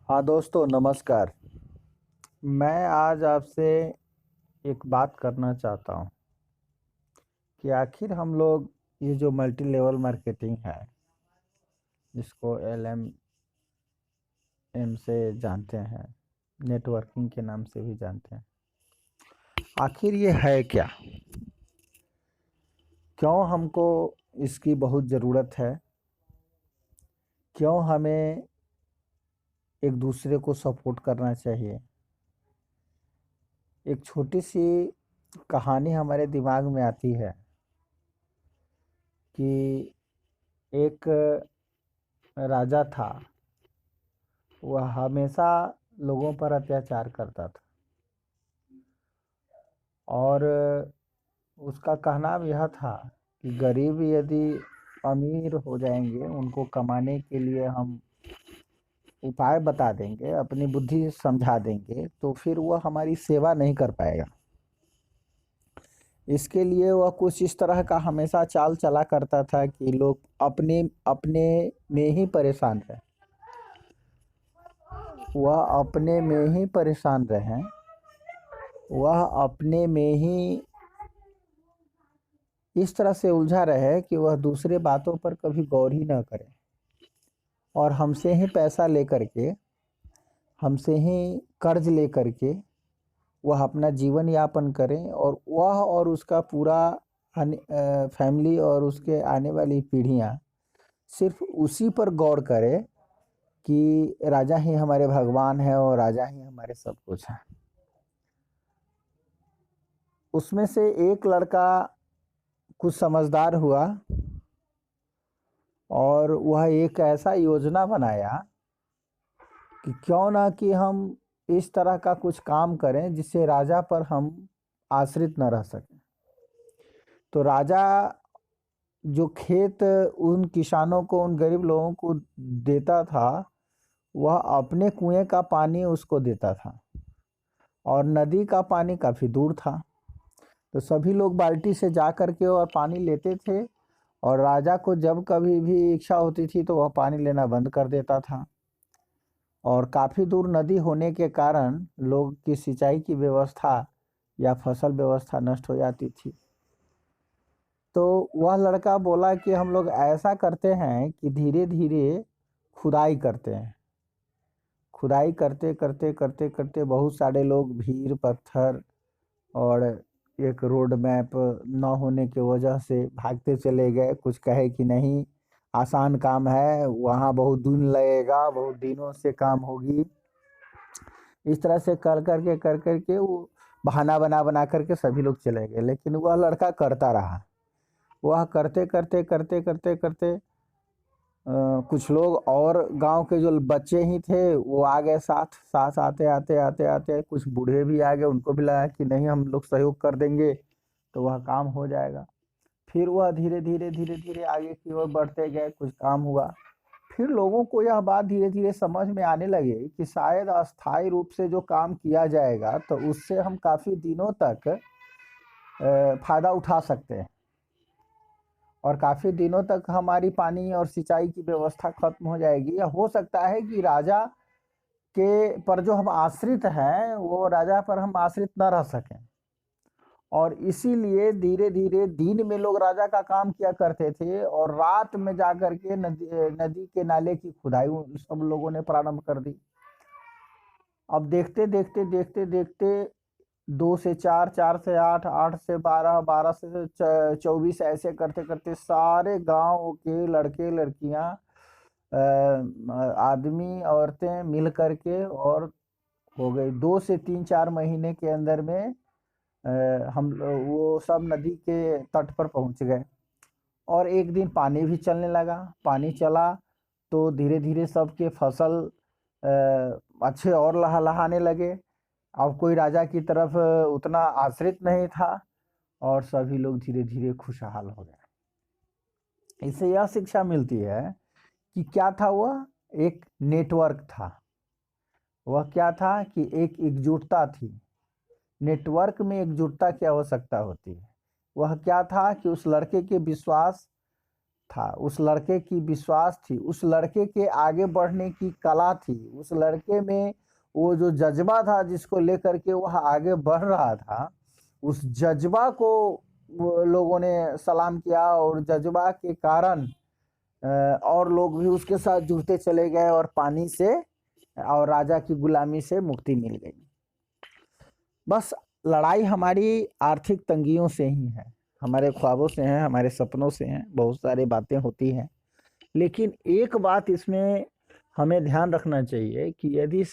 हाँ दोस्तों, नमस्कार। मैं आज आपसे एक बात करना चाहता हूँ कि आखिर हम लोग ये जो मल्टी लेवल मार्केटिंग है, जिसको एलएमएम से जानते हैं, नेटवर्किंग के नाम से भी जानते हैं, आखिर ये है क्या? क्यों हमको इसकी बहुत ज़रूरत है? क्यों हमें एक दूसरे को सपोर्ट करना चाहिए? एक छोटी सी कहानी हमारे दिमाग में आती है कि एक राजा था। वह हमेशा लोगों पर अत्याचार करता था और उसका कहना यह था कि गरीब यदि अमीर हो जाएंगे, उनको कमाने के लिए हम उपाय बता देंगे, अपनी बुद्धि समझा देंगे, तो फिर वह हमारी सेवा नहीं कर पाएगा। इसके लिए वह कुछ इस तरह का हमेशा चाल चला करता था कि लोग अपने अपने में ही परेशान रहे, वह अपने में ही परेशान रहें, वह अपने में ही इस तरह से उलझा रहे कि वह दूसरे बातों पर कभी गौर ही न करे और हमसे ही पैसा लेकर के, हमसे ही कर्ज लेकर के वह अपना जीवन यापन करें और वह और उसका पूरा फैमिली और उसके आने वाली पीढ़ियां सिर्फ उसी पर गौर करे कि राजा ही हमारे भगवान है और राजा ही हमारे सब कुछ है। उसमें से एक लड़का कुछ समझदार हुआ और वह एक ऐसा योजना बनाया कि क्यों ना कि हम इस तरह का कुछ काम करें जिससे राजा पर हम आश्रित न रह सकें। तो राजा जो खेत उन किसानों को, उन गरीब लोगों को देता था, वह अपने कुएं का पानी उसको देता था और नदी का पानी काफ़ी दूर था। तो सभी लोग बाल्टी से जा कर के और पानी लेते थे और राजा को जब कभी भी इच्छा होती थी तो वह पानी लेना बंद कर देता था। और काफ़ी दूर नदी होने के कारण लोग की सिंचाई की व्यवस्था या फसल व्यवस्था नष्ट हो जाती थी। तो वह लड़का बोला कि हम लोग ऐसा करते हैं कि धीरे धीरे खुदाई करते हैं। खुदाई करते करते करते करते बहुत सारे लोग भीड़ पत्थर और एक रोड मैप न होने की वजह से भागते चले गए। कुछ कहे कि नहीं, आसान काम है, वहाँ बहुत दिन लगेगा, बहुत दिनों से काम होगी। इस तरह से कर करके वो बहाना बना बना करके सभी लोग चले गए, लेकिन वह लड़का करता रहा। वह करते करते करते करते करते कुछ लोग और गांव के जो बच्चे ही थे वो आ गए साथ साथ। आते आते आते आते कुछ बूढ़े भी आ गए, उनको भी लगा कि नहीं, हम लोग सहयोग कर देंगे तो वह काम हो जाएगा। फिर वह धीरे धीरे धीरे धीरे आगे की ओर बढ़ते गए, कुछ काम हुआ। फिर लोगों को यह बात धीरे धीरे समझ में आने लगे कि शायद अस्थायी रूप से जो काम किया जाएगा तो उससे हम काफ़ी दिनों तक फायदा उठा सकते हैं और काफ़ी दिनों तक हमारी पानी और सिंचाई की व्यवस्था खत्म हो जाएगी। या हो सकता है कि राजा के पर जो हम आश्रित हैं, वो राजा पर हम आश्रित न रह सकें। और इसीलिए धीरे धीरे दिन में लोग राजा का काम किया करते थे और रात में जाकर के नदी नदी के नाले की खुदाई सब लोगों ने प्रारंभ कर दी। अब देखते देखते देखते देखते 2 से 4, 4 से 8, 8 से 12, 12 से 24, ऐसे करते करते सारे गांव के लड़के लड़कियां, आदमी औरतें मिल करके और हो गई 2 से 3, 4 महीने के अंदर में वो सब नदी के तट पर पहुंच गए। और एक दिन पानी भी चलने लगा। पानी चला तो धीरे धीरे सबके फसल अच्छे और लहलहाने लगे। अब कोई राजा की तरफ उतना आश्रित नहीं था और सभी लोग धीरे धीरे खुशहाल हो गए। इससे यह शिक्षा मिलती है कि क्या था, वह एक नेटवर्क था। वह क्या था कि एक एकजुटता थी। नेटवर्क में एकजुटता की आवश्यकता होती है। वह क्या था कि उस लड़के के विश्वास था, उस लड़के की विश्वास थी, उस लड़के के आगे बढ़ने की कला थी, उस लड़के में वो जो जज्बा था जिसको लेकर के वह आगे बढ़ रहा था, उस जज्बा को वो लोगों ने सलाम किया और जज्बा के कारण और लोग भी उसके साथ जुड़ते चले गए और पानी से और राजा की गुलामी से मुक्ति मिल गई। बस लड़ाई हमारी आर्थिक तंगियों से ही है, हमारे ख्वाबों से है, हमारे सपनों से हैं, बहुत सारी बातें होती हैं। लेकिन एक बात इसमें हमें ध्यान रखना चाहिए कि यदि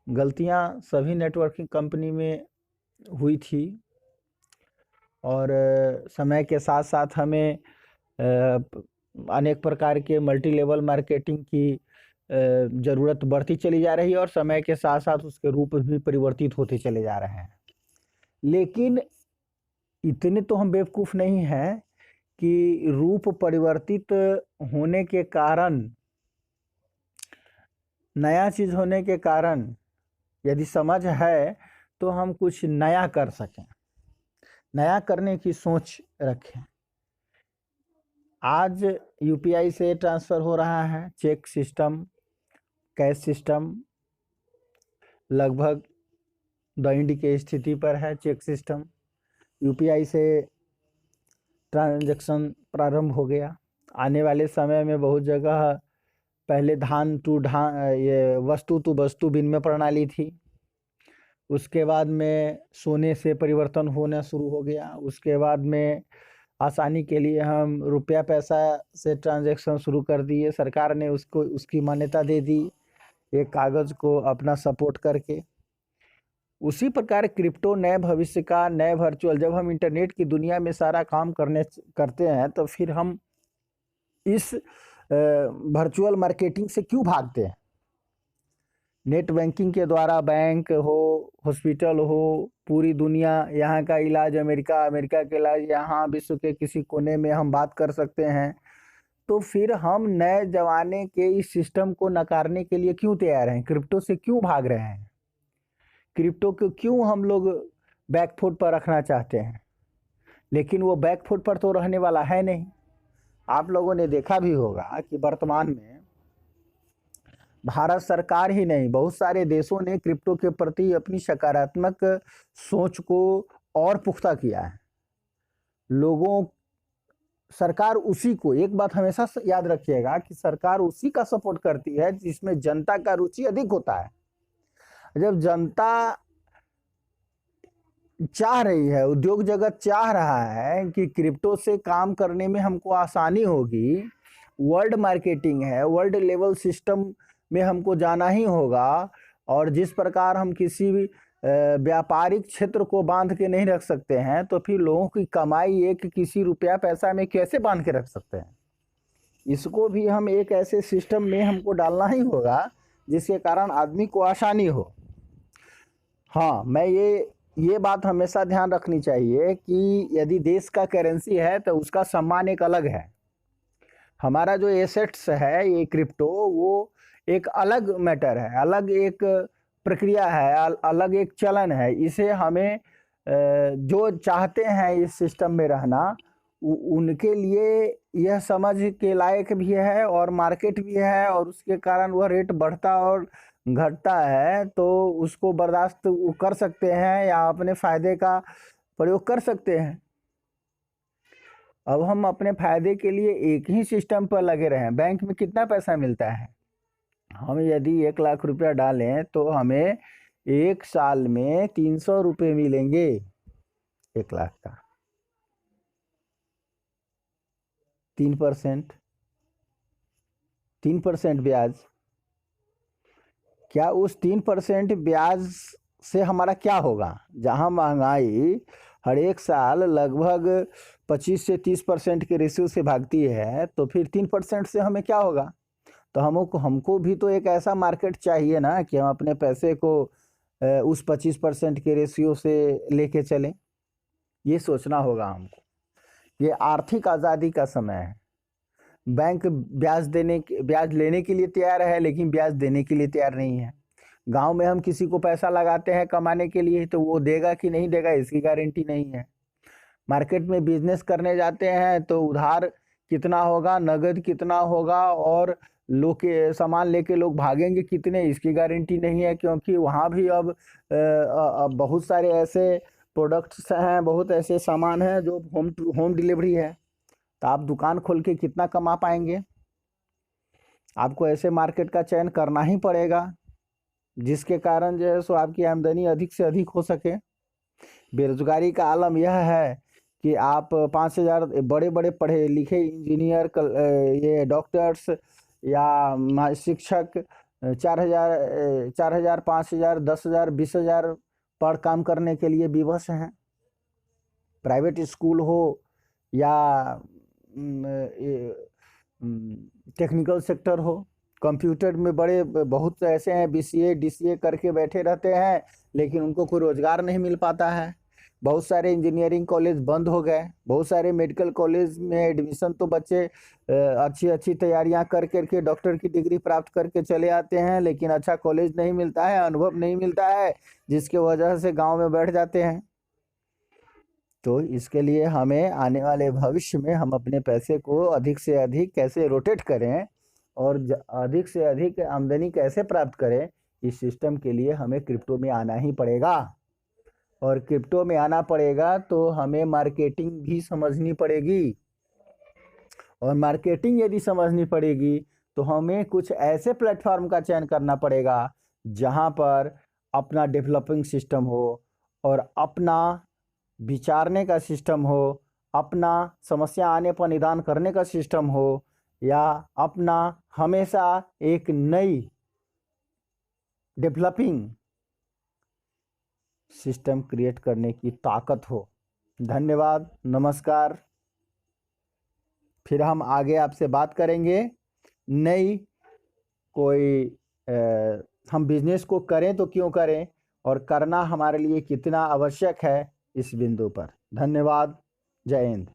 गलतियां सभी नेटवर्किंग कंपनी में हुई थी और समय के साथ साथ हमें अनेक प्रकार के मल्टी लेवल मार्केटिंग की ज़रूरत बढ़ती चली जा रही है और समय के साथ साथ उसके रूप भी परिवर्तित होते चले जा रहे हैं। लेकिन इतने तो हम बेवकूफ़ नहीं हैं कि रूप परिवर्तित होने के कारण, नया चीज़ होने के कारण यदि समझ है तो हम कुछ नया कर सकें, नया करने की सोच रखें। आज यूपीआई से ट्रांसफ़र हो रहा है, चेक सिस्टम, कैश सिस्टम लगभग दैंडी के स्थिति पर है। चेक सिस्टम, यूपीआई से ट्रांजैक्शन प्रारंभ हो गया। आने वाले समय में बहुत जगह पहले ये वस्तु टू वस्तु विनिमय प्रणाली थी, उसके बाद में सोने से परिवर्तन होना शुरू हो गया, उसके बाद में आसानी के लिए हम रुपया पैसा से ट्रांजैक्शन शुरू कर दिए, सरकार ने उसको उसकी मान्यता दे दी एक कागज़ को अपना सपोर्ट करके। उसी प्रकार क्रिप्टो नए भविष्य का, नए वर्चुअल, जब हम इंटरनेट की दुनिया में सारा काम करते हैं तो फिर हम इस वर्चुअल मार्केटिंग से क्यों भागते हैं? नेट बैंकिंग के द्वारा बैंक हो, हॉस्पिटल हो, पूरी दुनिया, यहाँ का इलाज अमेरिका, अमेरिका के इलाज यहाँ, विश्व के किसी कोने में हम बात कर सकते हैं। तो फिर हम नए ज़माने के इस सिस्टम को नकारने के लिए क्यों तैयार हैं? क्रिप्टो से क्यों भाग रहे हैं? क्रिप्टो को क्यों हम लोग बैकफुट पर रखना चाहते हैं? लेकिन वो बैकफुट पर तो रहने वाला है नहीं। आप लोगों ने देखा भी होगा कि वर्तमान में भारत सरकार ही नहीं, बहुत सारे देशों ने क्रिप्टो के प्रति अपनी सकारात्मक सोच को और पुख्ता किया है। लोगों सरकार उसी को, एक बात हमेशा याद रखिएगा कि सरकार उसी का सपोर्ट करती है जिसमें जनता का रुचि अधिक होता है। जब जनता चाह रही है, उद्योग जगत चाह रहा है कि क्रिप्टो से काम करने में हमको आसानी होगी, वर्ल्ड मार्केटिंग है, वर्ल्ड लेवल सिस्टम में हमको जाना ही होगा, और जिस प्रकार हम किसी भी व्यापारिक क्षेत्र को बांध के नहीं रख सकते हैं, तो फिर लोगों की कमाई एक किसी रुपया पैसा में कैसे बांध के रख सकते हैं? इसको भी हम एक ऐसे सिस्टम में हमको डालना ही होगा जिसके कारण आदमी को आसानी हो। हाँ, मैं ये बात हमेशा ध्यान रखनी चाहिए कि यदि देश का करेंसी है तो उसका सम्मान एक अलग है। हमारा जो एसेट्स है ये क्रिप्टो, वो एक अलग मैटर है, अलग एक प्रक्रिया है, अलग एक चलन है। इसे हमें जो चाहते हैं इस सिस्टम में रहना, उनके लिए यह समझ के लायक भी है और मार्केट भी है, और उसके कारण वह रेट बढ़ता और घटता है तो उसको बर्दाश्त वो कर सकते हैं या अपने फ़ायदे का प्रयोग कर सकते हैं। अब हम अपने फ़ायदे के लिए एक ही सिस्टम पर लगे रहें। बैंक में कितना पैसा मिलता है? हम यदि 1 लाख रुपया डालें तो हमें 1 साल में 300 रुपये मिलेंगे 1 लाख का। 3% ब्याज। क्या उस 3% ब्याज से हमारा क्या होगा? जहां महंगाई हर एक साल लगभग 25 से 30% के रेशियो से भागती है, तो फिर 3% से हमें क्या होगा? तो हमको भी तो एक ऐसा मार्केट चाहिए ना कि हम अपने पैसे को उस 25% के रेशियो से लेके चलें। ये सोचना होगा हमको। ये आर्थिक आज़ादी का समय है। बैंक ब्याज लेने के लिए तैयार है, लेकिन ब्याज देने के लिए तैयार नहीं है। गांव में हम किसी को पैसा लगाते हैं कमाने के लिए, तो वो देगा कि नहीं देगा इसकी गारंटी नहीं है। मार्केट में बिजनेस करने जाते हैं तो उधार कितना होगा, नगद कितना होगा, और लोग के सामान लेके लोग भागेंगे कितने, इसकी गारंटी नहीं है, क्योंकि वहाँ भी अब बहुत सारे ऐसे प्रोडक्ट्स हैं, बहुत ऐसे सामान हैं जो होम डिलीवरी है। तो आप दुकान खोल के कितना कमा पाएंगे? आपको ऐसे मार्केट का चयन करना ही पड़ेगा जिसके कारण जो है सो आपकी आमदनी अधिक से अधिक हो सके। बेरोजगारी का आलम यह है कि आप 5,000 बड़े बड़े पढ़े लिखे इंजीनियर, ये डॉक्टर्स या शिक्षक 4,000 5,000 10,000 20,000 पर काम करने के लिए विवश हैं। प्राइवेट स्कूल हो या टेक्निकल सेक्टर हो, कंप्यूटर में बड़े बहुत ऐसे हैं बीसीए डीसीए करके बैठे रहते हैं, लेकिन उनको कोई रोजगार नहीं मिल पाता है। बहुत सारे इंजीनियरिंग कॉलेज बंद हो गए, बहुत सारे मेडिकल कॉलेज में एडमिशन तो बच्चे अच्छी अच्छी तैयारियां कर करके डॉक्टर की डिग्री प्राप्त करके चले आते हैं, लेकिन अच्छा कॉलेज नहीं मिलता है, अनुभव नहीं मिलता है, जिसके वजह से गांव में बैठ जाते हैं। तो इसके लिए हमें आने वाले भविष्य में हम अपने पैसे को अधिक से अधिक कैसे रोटेट करें और अधिक से अधिक आमदनी कैसे प्राप्त करें, इस सिस्टम के लिए हमें क्रिप्टो में आना ही पड़ेगा। और क्रिप्टो में आना पड़ेगा तो हमें मार्केटिंग भी समझनी पड़ेगी, और मार्केटिंग यदि समझनी पड़ेगी तो हमें कुछ ऐसे प्लेटफॉर्म का चयन करना पड़ेगा जहां पर अपना डेवलपिंग सिस्टम हो और अपना विचारने का सिस्टम हो, अपना समस्या आने पर निदान करने का सिस्टम हो, या अपना हमेशा एक नई डेवलपिंग सिस्टम क्रिएट करने की ताकत हो। धन्यवाद, नमस्कार। फिर हम आगे आपसे बात करेंगे नई कोई हम बिजनेस को करें तो क्यों करें और करना हमारे लिए कितना आवश्यक है, इस बिंदु पर। धन्यवाद, जय हिंद।